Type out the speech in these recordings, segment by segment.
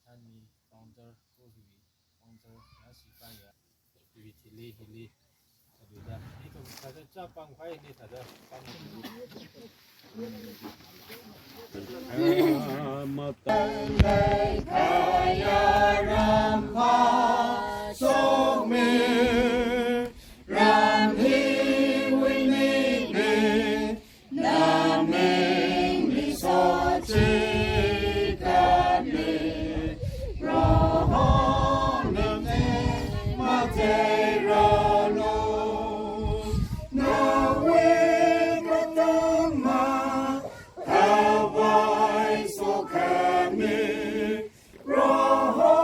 ท่านมีฟองเจอร์ผู้วิฟองเจอร์และสีฟ้าอย่าวิธีลีฮิลีดูได้นี่ก็ถ้าจะจับปังไฟนี่ถ้าจะปังมาตังในขายารำพาทรงมีรำฮิวินิเนนาเมมิโซจิกันเนรอฮอนเนมาเจรโลนาเวกตังมาฮาวายโซคาเนรอฮอ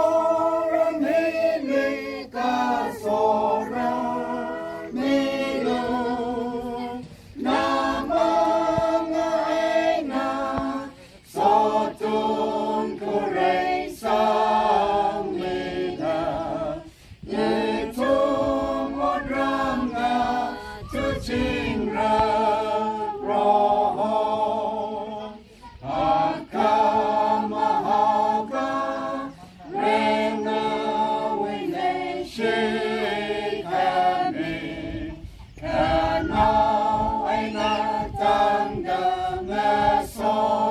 นเนกาโซราเนโลนามังไอนาโซตุนโคเรซังเมดาเยตุมดรังงาทุจิงรารออาคามหากาเรนาวิเลเชคาเนคานาไอนาตังดังอาโซ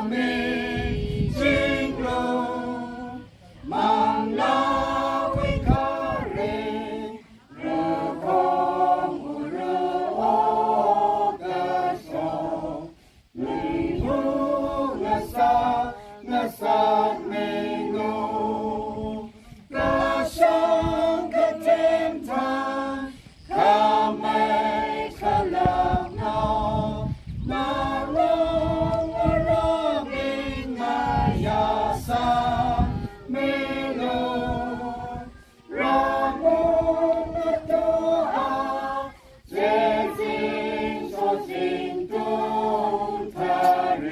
เมจิงโลมังลาวิคาเรเรคงอุเรโอกาโซมิยุงาสางาสาเมโนกาชังกะเทมทาคาเมคาลานานาโรราเมงายาสาเมโลรามุนโตอาเจจิงโซจิงตุทาเร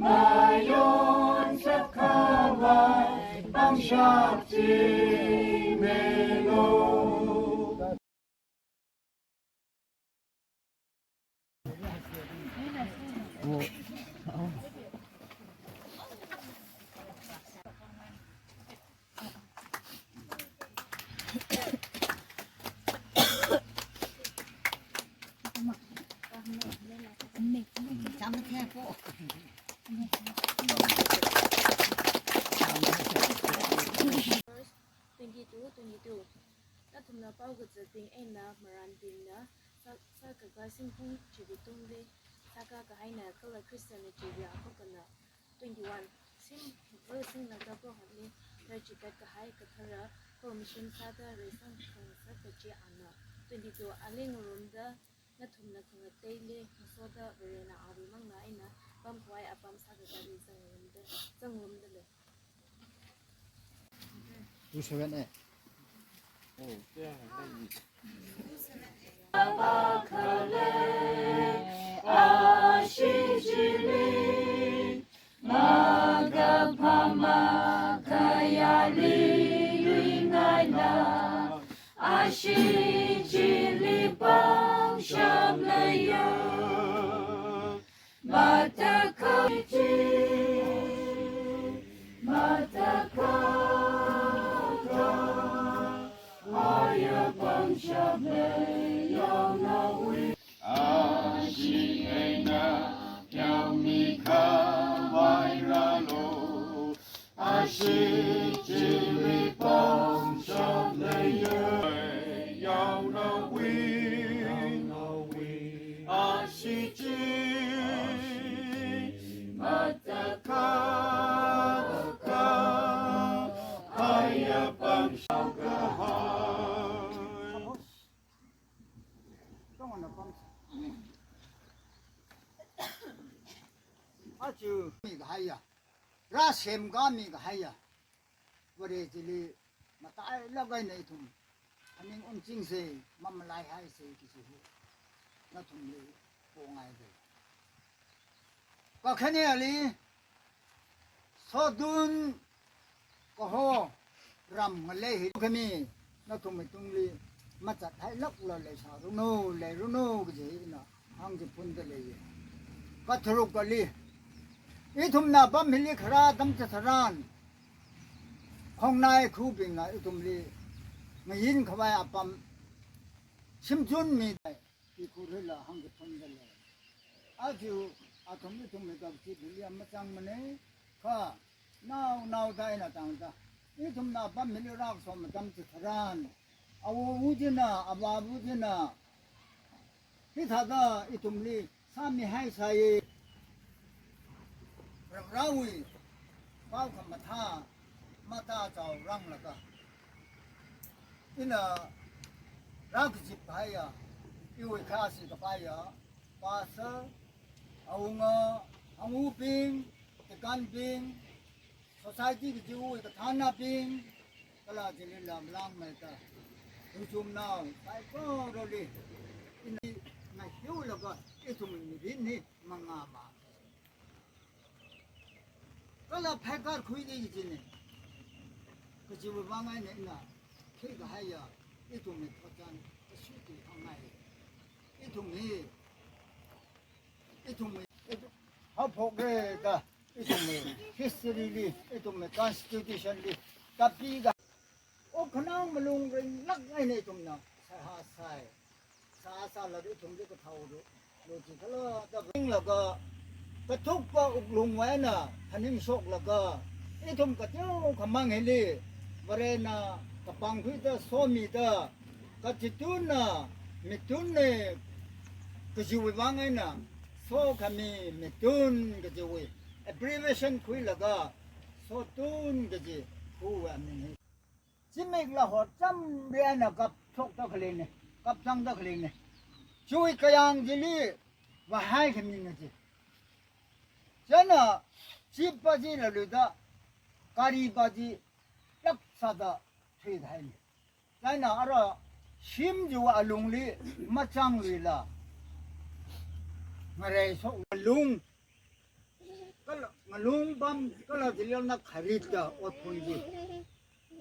มายอนสักขาวายบังชักจิเมโล那他们包个子丁哎那马兰丁呢，啥个个星空就比东的，啥个个还呢，个了 Christian 的就比啊个呢21星不是星那个不好的，那就个个还个他了 permission 啥的人生可啥个接安了22阿零罗的那他们可能对嘞，说的为人那阿里忙那哎那，帮快阿帮啥个个人生罗的嘞。ดูเซเว่นเนี่ยโอ้เจ้าได้ยินอาชิจิลิมากะพามากายาลิยุยงายนาอาชิจิลิปังชัมเลยะมาตะคาจิมาตะคาชิจิลิปังชัมเลยะยาวนาวีอาชิจิมัตตะคาคาหายะปังชักะหาต้องอันนั้นอาจูมีก็ให้อ่ะราเซมก็มีก็ให้อ่ะวันนี้จิลีมาตายแล้วก็ในทุ่มอันนี้อุ่นจริงสิมันมาไล่ให้สิกี่สิแล้วทุ่มเลยโกงไงเลยก็แค่นี้เลยสอดุนก็โหรำมาเลยแค่นี้แล้วทุ่มไม่ตุ้งเลยมาจัดให้ลักเราเลยชาวรุ่นโน่เลยรุ่นโน่ก็จะนะห้องจะพุ่นเลยก็ทะลุกันเลยอีทุ่มน่ะปั๊มหิลิคราตั้งจะทราน ของนายครูปิงนะอุตุมลีมายินเขาไว้อปมชิมจุนมีได้ที่ครูเรละหังกทนกันเลยอาจูอาทมอุตุมกับที่บุรีมาจังมันเนี่ยข้านาวได้นะต่างตาอุตุมนาปั๊มมิลรักสมจำจิตรานอาวุธนะอาบาวุธนะที่ท่าดาอุตุมลีสามีให้ใส่เราเป้าคำมาท่ามาตาเจ้ารังละก็อินะรักจิบไปอ่ะอยู่ข้าสิกับไปอ่ะภาษาเอาเงาเอาหูปิงตะการปิง society ก็อยู่กับฐานะปิงก็ลาจะเล่นลำลังไม่ตาดูชุมน้าไปก็รอเลยอินี่ไม่หิวแล้วก็ไอ้ทุ่มนี่นี่มังงามาก็ลาแพ้การคุยได้จริงๆก็จะว่าไงเนี่ยนะแค่ก็ให้ยาไอ้ทุ่มนี่พอจันก็สุดที่ทำไงไอ้ทุ่มนี่เขาพกเลยก็ไอ้ทุ่มนี่ history นี่ไอ้ทุ่มนี่ constitution นี่กับปีก็โอ้ขนางมาลงเลยลักไงเนี่ยทุ่มน่ะใส่หาใส่สาแล้วไอ้ทุ่มนี่ก็เท่าดูโลจิก็แล้วแต่วิ่งแล้วก็กระทุกก็อุกลุงไว้น่ะทันนิ่งโชคแล้วก็ไอ้ทุ่มก็เจ้าขมังเฮลีวเรน่ะกะปังคุยตะโซมีตะกะจิตุนน่ะมิตุนเนี่ยก็จะวิวังไงน่ะโซคามีมิตุนก็จะวิ abbreviation คุยแล้วก็โซตุนก็จะคุยอันนี้จิเมกละหดจำเรียนน่ะกับโชคตะเคลเนี่ยกับจังตะเคลเนี่ยช่วยกะยังจิลีว่าให้ขมินจิฉันน่ะชิบปะจิละลุตะการีปะจิรักษาตะช่วยได้เนี่ยฉันน่ะอะระชิมจูอลุงลีมาจังลีละมาเรยส่งลุงก็มาลุงปั๊มก็เราจะเรียกนักขริตะอดพุนจี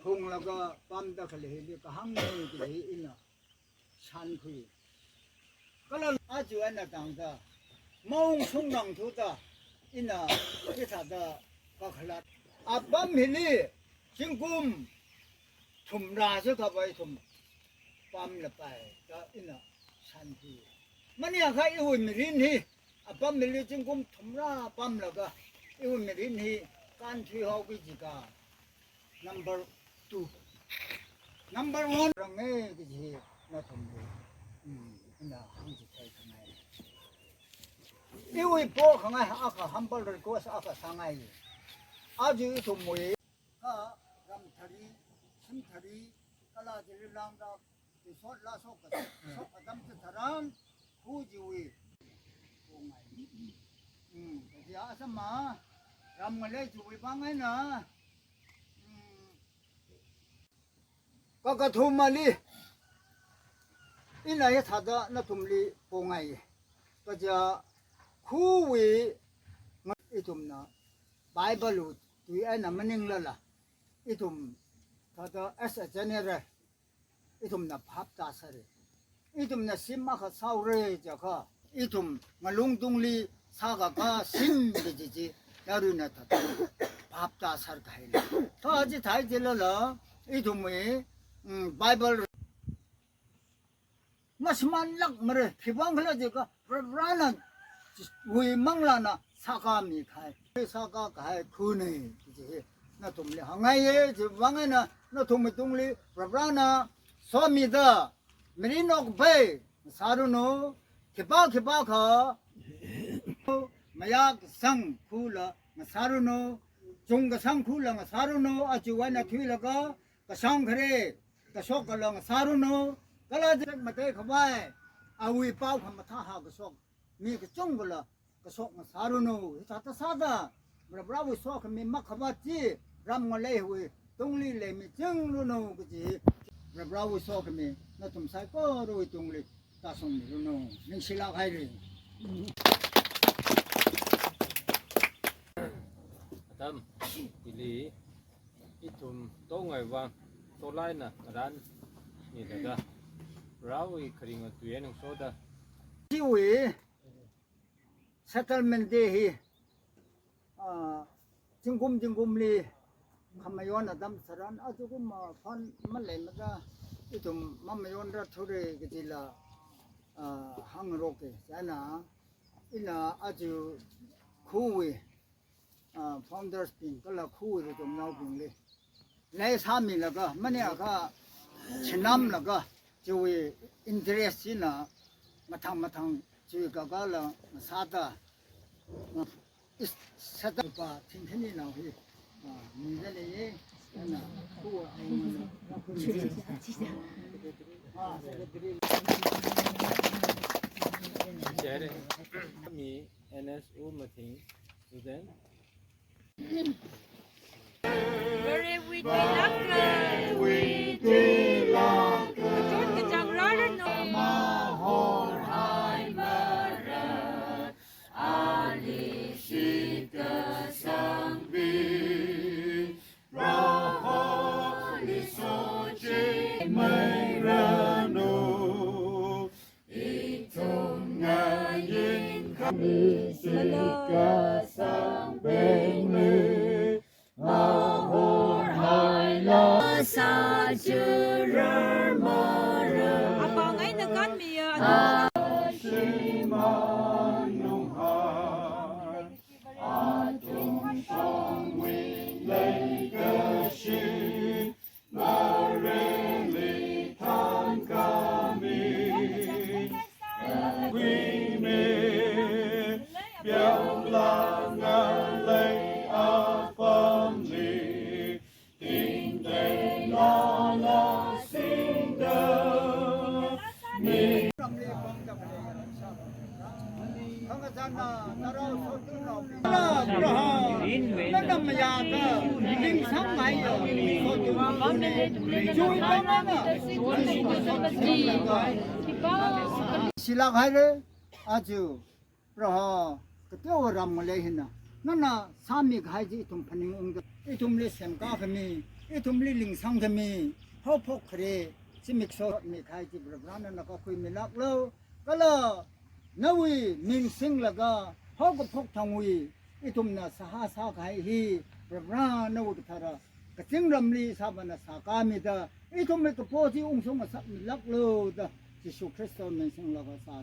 พงแล้วก็ปั๊มตะขเลยเรียกหังเลยที่อินะชันคุยก็เราอาจูอันนั้นต่างตามองสุ่งนังทุตาอินะที่ท่าตาก็ขลัดอาปั๊มหิลีจิงกุมทุ่มราชกับไว้ทุ่มปั๊มละไปก็อินะชันคุยมันอยากให้อีหุ่นมิรินฮีปั๊มมิริจิงกุมทุ่มราปั๊มแล้วก็อีหุ่นมิรินฮีการที่เขาวิจิกา number 2 number 1รังเอ้ก็จะน่าทุ่มเลยน่าหันจิตใจข้างในอีหุ่นโป้ข้างในอาคาฮัมเบอร์ก็อาคาสังไงอาจูทุ่มมวยก็รำทารีชิมทารีก็ลาจะเรียนรังดาที่สดลาสกสกดำจิตทารานผู้จีวีโอ้ไงแต่ที่อาสมารำกันเลยจีวีบ้างไงนะก็กระทุ่มมาลีอินายทัดะนัทุ่มลีโป่งไงก็จะคู่วีมันอิทุมนะไบเบิลลูที่ไอ้นั่นมันนิ่งแล้วล่ะอิทุมทัดะเอสเจเนเรอิทุมนะพับตาสเรอิทุมนะซิมมาข้าเศร้าเรจ้ะค่ะอิทุมมาลุงตุงลีสากะก้าซิมดิจิยารุนะทัดะพับตาสารไทยเลยถ้าจิไทยเจริญละอิทุมเอไบเบิลมาสมันลักมาเลยที่บ้านเขาจะก็ร้านนั้นวิมังลานะสากามีใครสากาใครคู่นี้ที่น่าทุ่มเลยหางไงที่ว่างไงนะน่าทุ่มไม่ทุ่มเลยร้านน่ะสามีเด้อไม่ได้นอกไปสารุโนขี้บ้าเขาไม่อยากสั่งคู่ละมาสารุโนจงก็สั่งคู่ละมาสารุโนอาจวันนั้นที่แล้วก็สั่งใครก็ชกกันละมาสารุโนก็เลยจะมาเตะเขาไว้เอาวิป้าทำมาท่าหากระสอบมีกระจงกันละกระสอบมาสารุโนที่ท่าซาดาบราวิสอกมีมักขวัดจีรำมาเลยหุยตรงนี้เลยมีจังรุโนก็จีบราวิสอกมีนั่นทุ่มใส่ก็รู้ตรงนี้ตาส่งรุโนนี่ศิลาใครเลยตั้มอิลีอิทุมโต้งไงวางโตไลน่ะร้านนี่แหละก็เราอีกครึ่งตัวเองโซดาที่หุย settlement เดฮีจิงกุมลี Kamayon adam saran ajuku ma fan malemada itum mamayon rathure gitila hangroke sana ina aju khuwe founders pin kala khuwe tum nau pin le lai sami laga mane aka chinam laga jowe interest ina matang jowe gagala sada sada pa thinthani na hi 민들이 하나 또 Share me NSO meeting student Very we dilak Jod ke jagrara no mahor hai marat ali shita sangbi raholi soje mairano itung ngayin kami sika sangbe Mahor hayla sajurar mara Abang ay nagan miya Shimanung har Atung songwing lay kashi Marelitan kami Wime Biang langan lay Sila ghare aju raha ketyo ram le hina nana sami ghaji tum phaning ung itum le sem ka khami itum li ling sang khami ho phok khre simik so mi khai ji brana na ka khui milak lo kala nawi ning sing laga ho ko phok thangwi itum na saha sa khai hi brana no thara kating ramli sabana sakami da itum me ko poji ung song sa milak lo da Jesu Kristo men sing laga sa